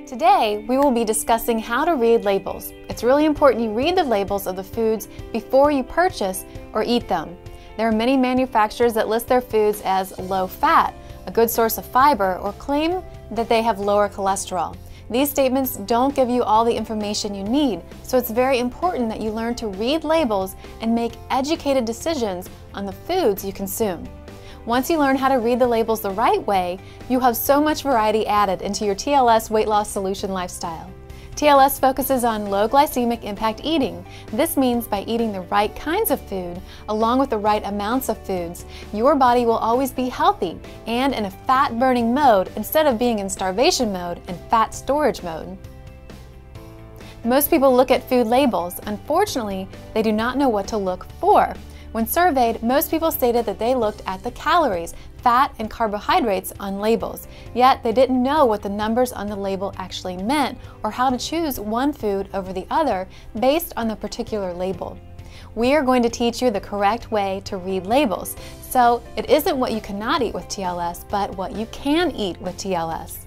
Today, we will be discussing how to read labels. It's really important you read the labels of the foods before you purchase or eat them. There are many manufacturers that list their foods as low fat, a good source of fiber, or claim that they have lower cholesterol. These statements don't give you all the information you need, so it's very important that you learn to read labels and make educated decisions on the foods you consume. Once you learn how to read the labels the right way, you have so much variety added into your TLS weight loss solution lifestyle. TLS focuses on low glycemic impact eating. This means by eating the right kinds of food, along with the right amounts of foods, your body will always be healthy and in a fat-burning mode instead of being in starvation mode and fat storage mode. Most people look at food labels. Unfortunately, they do not know what to look for. When surveyed, most people stated that they looked at the calories, fat, and carbohydrates on labels, yet they didn't know what the numbers on the label actually meant or how to choose one food over the other based on the particular label. We are going to teach you the correct way to read labels, so it isn't what you cannot eat with TLS, but what you can eat with TLS.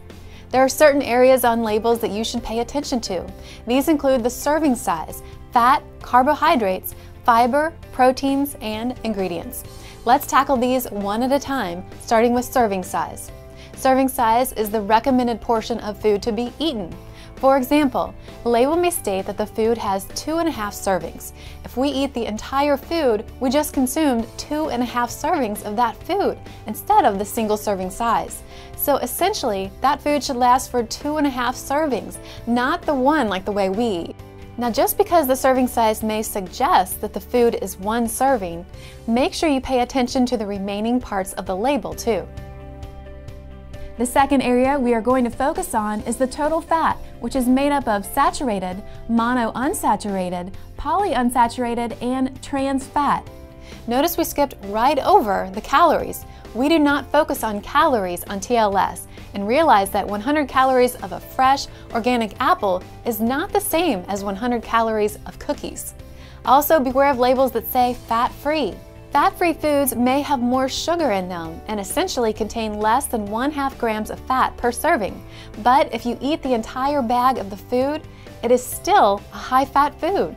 There are certain areas on labels that you should pay attention to. These include the serving size, fat, carbohydrates, fiber, proteins, and ingredients. Let's tackle these one at a time, starting with serving size. Serving size is the recommended portion of food to be eaten. For example, the label may state that the food has 2.5 servings. If we eat the entire food, we just consumed 2.5 servings of that food instead of the single serving size. So essentially, that food should last for 2.5 servings, not the one like the way we eat. Now, just because the serving size may suggest that the food is 1 serving, make sure you pay attention to the remaining parts of the label too. The second area we are going to focus on is the total fat, which is made up of saturated, monounsaturated, polyunsaturated, and trans fat. Notice we skipped right over the calories. We do not focus on calories on TLS and realize that 100 calories of a fresh, organic apple is not the same as 100 calories of cookies. Also, beware of labels that say fat-free. Fat-free foods may have more sugar in them and essentially contain less than 1/2 grams of fat per serving. But if you eat the entire bag of the food, it is still a high-fat food.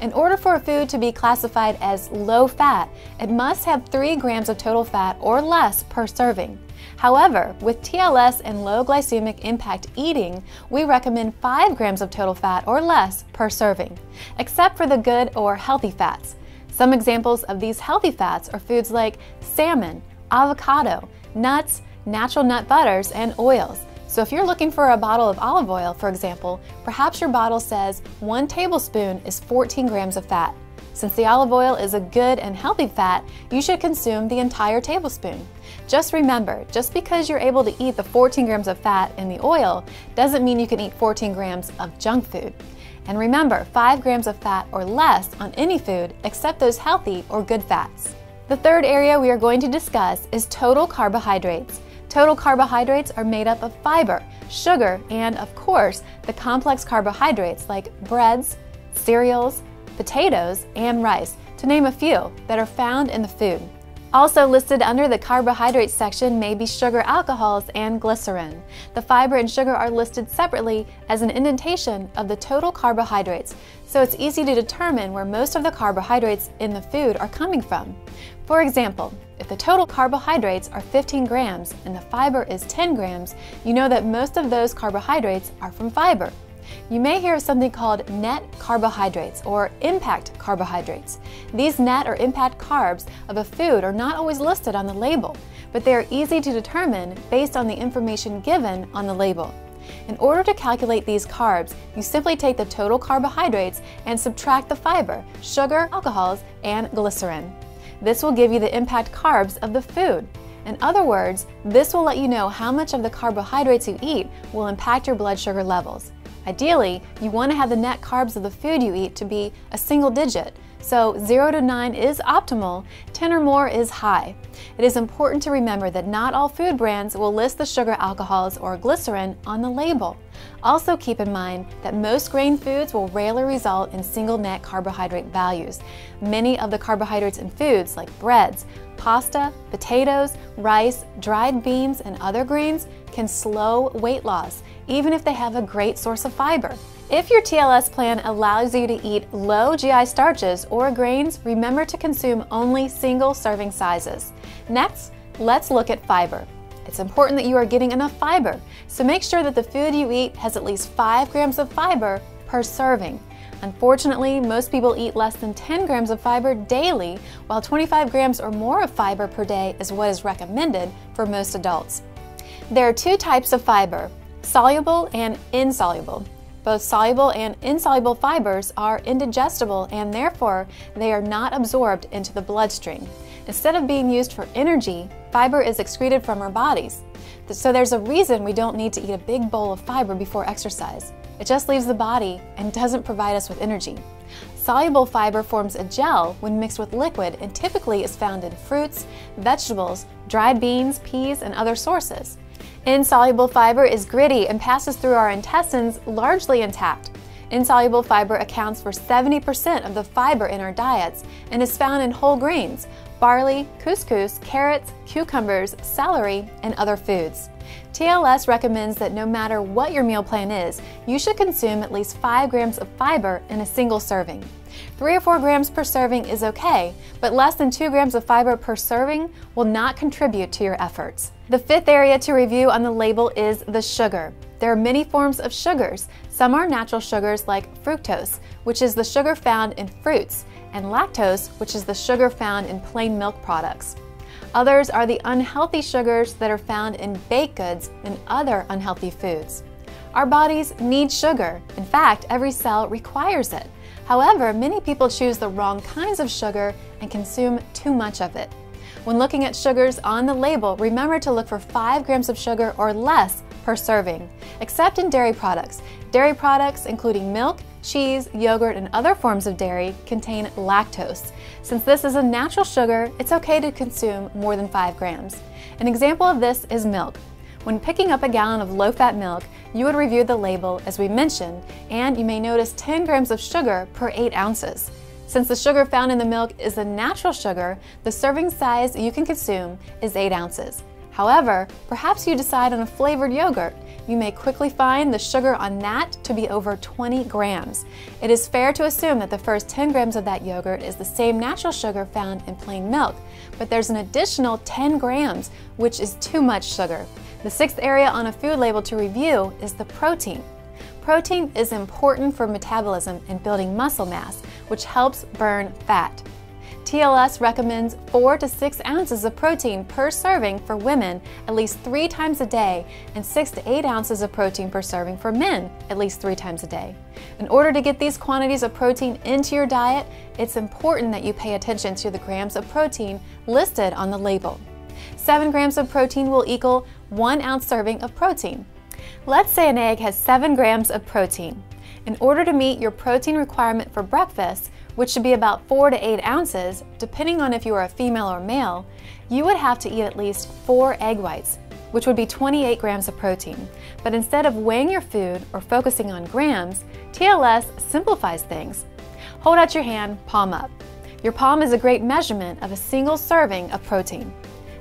In order for a food to be classified as low fat, it must have 3 grams of total fat or less per serving. However, with TLS and low glycemic impact eating, we recommend 5 grams of total fat or less per serving, except for the good or healthy fats. Some examples of these healthy fats are foods like salmon, avocado, nuts, natural nut butters, and oils. So if you're looking for a bottle of olive oil, for example, perhaps your bottle says 1 tablespoon is 14 grams of fat. Since the olive oil is a good and healthy fat, you should consume the entire tablespoon. Just remember, just because you're able to eat the 14 grams of fat in the oil doesn't mean you can eat 14 grams of junk food. And remember, 5 grams of fat or less on any food except those healthy or good fats. The third area we are going to discuss is total carbohydrates. Total carbohydrates are made up of fiber, sugar, and of course, the complex carbohydrates like breads, cereals, potatoes, and rice, to name a few, that are found in the food. Also listed under the carbohydrates section may be sugar alcohols and glycerin. The fiber and sugar are listed separately as an indentation of the total carbohydrates, so it's easy to determine where most of the carbohydrates in the food are coming from. For example, if the total carbohydrates are 15 grams and the fiber is 10 grams, you know that most of those carbohydrates are from fiber. You may hear of something called net carbohydrates or impact carbohydrates. These net or impact carbs of a food are not always listed on the label, but they are easy to determine based on the information given on the label. In order to calculate these carbs, you simply take the total carbohydrates and subtract the fiber, sugar, alcohols, and glycerin. This will give you the impact carbs of the food. In other words, this will let you know how much of the carbohydrates you eat will impact your blood sugar levels. Ideally, you want to have the net carbs of the food you eat to be a single digit, So 0 to 9 is optimal, 10 or more is high. It is important to remember that not all food brands will list the sugar alcohols or glycerin on the label. Also keep in mind that most grain foods will rarely result in single net carbohydrate values. Many of the carbohydrates in foods like breads, pasta, potatoes, rice, dried beans, and other grains can slow weight loss, even if they have a great source of fiber. If your TLS plan allows you to eat low GI starches or grains, remember to consume only single serving sizes. Next, let's look at fiber. It's important that you are getting enough fiber, so make sure that the food you eat has at least 5 grams of fiber per serving. Unfortunately, most people eat less than 10 grams of fiber daily, while 25 grams or more of fiber per day is what is recommended for most adults. There are 2 types of fiber, soluble and insoluble. Both soluble and insoluble fibers are indigestible and therefore they are not absorbed into the bloodstream. Instead of being used for energy, fiber is excreted from our bodies. So there's a reason we don't need to eat a big bowl of fiber before exercise. It just leaves the body and doesn't provide us with energy. Soluble fiber forms a gel when mixed with liquid and typically is found in fruits, vegetables, dried beans, peas, and other sources. Insoluble fiber is gritty and passes through our intestines largely intact. Insoluble fiber accounts for 70% of the fiber in our diets and is found in whole grains, barley, couscous, carrots, cucumbers, celery, and other foods. TLS recommends that no matter what your meal plan is, you should consume at least 5 grams of fiber in a single serving. 3 or 4 grams per serving is okay, but less than 2 grams of fiber per serving will not contribute to your efforts. The 5th area to review on the label is the sugar. There are many forms of sugars. Some are natural sugars like fructose, which is the sugar found in fruits, and lactose, which is the sugar found in plain milk products. Others are the unhealthy sugars that are found in baked goods and other unhealthy foods. Our bodies need sugar. In fact, every cell requires it. However, many people choose the wrong kinds of sugar and consume too much of it. When looking at sugars on the label, remember to look for 5 grams of sugar or less per serving, except in dairy products. Dairy products, including milk, cheese, yogurt, and other forms of dairy, contain lactose. Since this is a natural sugar, it's okay to consume more than 5 grams. An example of this is milk. When picking up a gallon of low-fat milk, you would review the label as we mentioned, and you may notice 10 grams of sugar per 8 ounces. Since the sugar found in the milk is a natural sugar, the serving size you can consume is 8 ounces. However, perhaps you decide on a flavored yogurt. You may quickly find the sugar on that to be over 20 grams. It is fair to assume that the first 10 grams of that yogurt is the same natural sugar found in plain milk, but there's an additional 10 grams, which is too much sugar. The 6th area on a food label to review is the protein. Protein is important for metabolism and building muscle mass, which helps burn fat. TLS recommends 4 to 6 ounces of protein per serving for women at least 3 times a day and 6 to 8 ounces of protein per serving for men at least 3 times a day. In order to get these quantities of protein into your diet, it's important that you pay attention to the grams of protein listed on the label. 7 grams of protein will equal 1 ounce serving of protein. Let's say an egg has 7 grams of protein. In order to meet your protein requirement for breakfast, which should be about 4 to 8 ounces, depending on if you are a female or male, you would have to eat at least 4 egg whites, which would be 28 grams of protein. But instead of weighing your food or focusing on grams, TLS simplifies things. Hold out your hand, palm up. Your palm is a great measurement of a single serving of protein.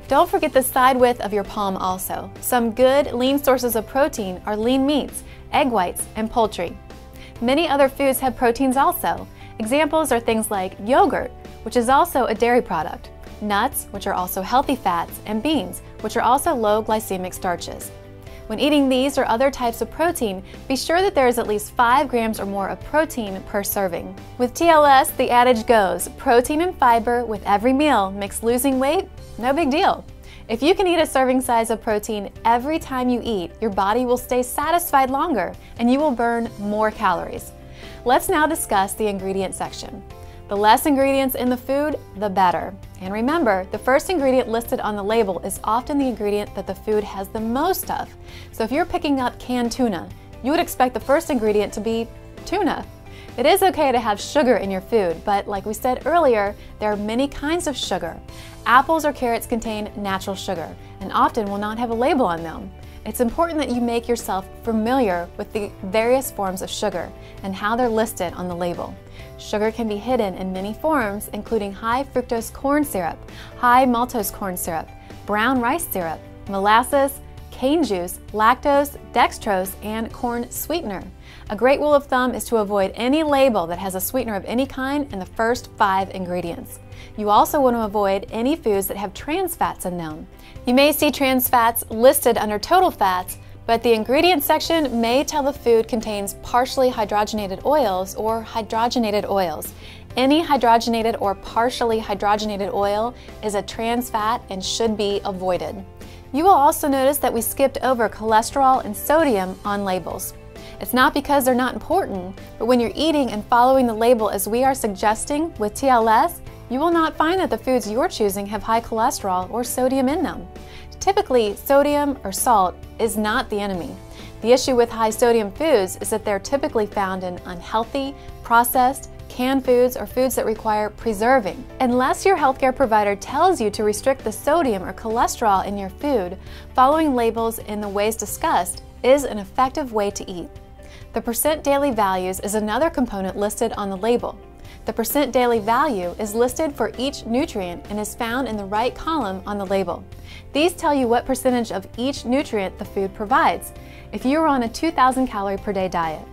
Don't forget the side width of your palm also. Some good, lean sources of protein are lean meats, egg whites, and poultry. Many other foods have proteins also. Examples are things like yogurt, which is also a dairy product, nuts, which are also healthy fats, and beans, which are also low glycemic starches. When eating these or other types of protein, be sure that there is at least 5 grams or more of protein per serving. With TLS, the adage goes, protein and fiber with every meal makes losing weight no big deal. If you can eat a serving size of protein every time you eat, your body will stay satisfied longer and you will burn more calories. Let's now discuss the ingredient section. The less ingredients in the food, the better. And remember, the first ingredient listed on the label is often the ingredient that the food has the most of. So if you're picking up canned tuna, you would expect the first ingredient to be tuna. It is okay to have sugar in your food, but like we said earlier, there are many kinds of sugar. Apples or carrots contain natural sugar and often will not have a label on them. It's important that you make yourself familiar with the various forms of sugar and how they're listed on the label. Sugar can be hidden in many forms, including high fructose corn syrup, high maltose corn syrup, brown rice syrup, molasses, cane juice, lactose, dextrose, and corn sweetener. A great rule of thumb is to avoid any label that has a sweetener of any kind in the first 5 ingredients. You also want to avoid any foods that have trans fats in them. You may see trans fats listed under total fats, but the ingredients section may tell the food contains partially hydrogenated oils or hydrogenated oils. Any hydrogenated or partially hydrogenated oil is a trans fat and should be avoided. You will also notice that we skipped over cholesterol and sodium on labels. It's not because they're not important, but when you're eating and following the label as we are suggesting with TLS, you will not find that the foods you're choosing have high cholesterol or sodium in them. Typically, sodium or salt is not the enemy. The issue with high sodium foods is that they're typically found in unhealthy, processed, canned foods or foods that require preserving. Unless your healthcare provider tells you to restrict the sodium or cholesterol in your food, following labels in the ways discussed is an effective way to eat. The percent daily values is another component listed on the label. The percent daily value is listed for each nutrient and is found in the right column on the label. These tell you what percentage of each nutrient the food provides if you are on a 2,000 calorie per day diet.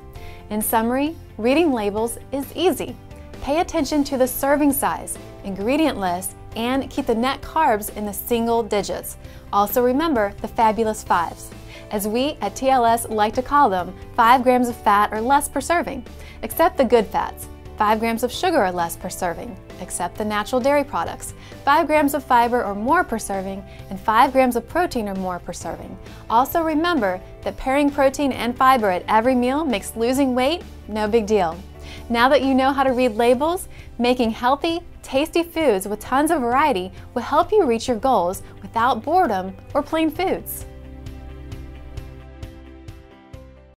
In summary, reading labels is easy. Pay attention to the serving size, ingredient list, and keep the net carbs in the single digits. Also remember the fabulous 5s. As we at TLS like to call them, 5 grams of fat or less per serving, except the good fats. 5 grams of sugar or less per serving, except the natural dairy products, 5 grams of fiber or more per serving, and 5 grams of protein or more per serving. Also remember that pairing protein and fiber at every meal makes losing weight no big deal. Now that you know how to read labels, making healthy, tasty foods with tons of variety will help you reach your goals without boredom or plain foods.